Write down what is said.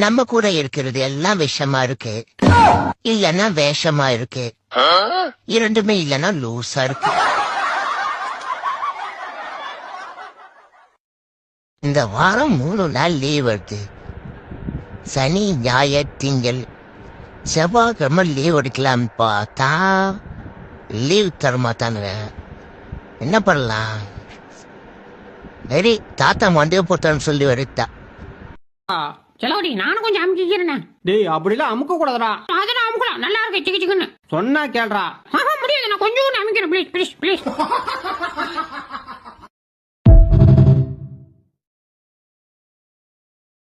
நம்ம கூட இருக்கிறது எல்லாம் விஷமா இருக்கு, இல்லன்னா வேஷமா இருக்கு, இரண்டுமே இல்லன்னா லூசா இருக்கு. இந்த வாரம் 3 நாள் லீவ் வருது. சனி ஞாயிறு திங்கள் செவ்வாய்க்கிழமை லீவ் எடுக்கலாம் பார்த்தா லீவ் தரமாட்டானுங்க. என்ன பண்ணலாம்? சரி, தாத்தா மண்டிய போட்டான்னு சொல்லி வருத்தா. செலவடி நானும் கொஞ்சம் அமுக்கிக்கிறேன். டேய் அப்படிலாம் அமுக்க கூடாதுடா. அதெல்லாம் அமுக்கலாம், நல்லா இருக்கு சிக்கு சிக்குன்னு. சொன்னா கேள்றா. முடியாது, நான் கொஞ்சம் அமுக்கிறேன் ப்ளீஸ் ப்ளீஸ் ப்ளீஸ்.